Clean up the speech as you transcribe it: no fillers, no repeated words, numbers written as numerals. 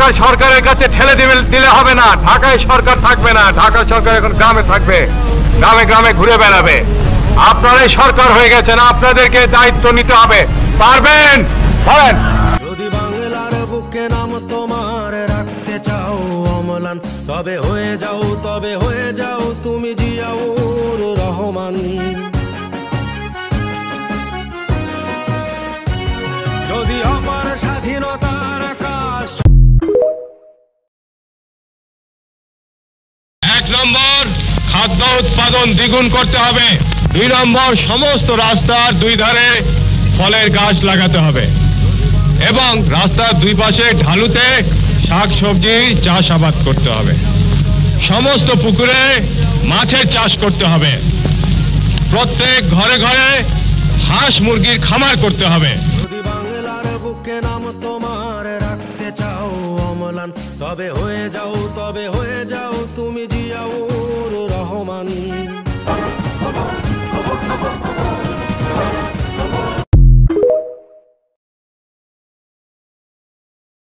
ঢাকা সরকারের কাছে ঠেলে দিলে হবে না। ঢাকায় সরকার থাকবে না, ঢাকা সরকার এখন গ্রামে থাকবে, গ্রামে গ্রামে ঘুরে বেড়াবে। আপনারাই সরকার হয়ে গেছেন, আপনাদেরকে দায়িত্ব নিতে হবে। পারবেন? বলেন। যদি বাংলার বুকে নাম তোমার রাখতে চাও অম্লান, তবে হয়ে যাও তুমি জিয়াউর রহমান। যদি আমার স্বাধীনতার আকাশ। 1 নম্বর, খাদ্য উৎপাদন দ্বিগুণ করতে হবে। 2 নম্বর, সমস্ত রাস্তার 2 ধারে ফলের গাছ লাগাতে হবে এবং রাস্তার 2 পাশে ঢালুতে শাকসবজি চাষাবাদ করতে হবে। সমস্ত পুকুরে মাছের চাষ করতে হবে। প্রত্যেক ঘরে ঘরে হাঁস মুরগির খামার করতে হবে। যদি বাংলার বুকে নাম তোমার রাখতে চাও অম্লান, তবে হয়ে যাও তুমি জিয়াউর রহমান।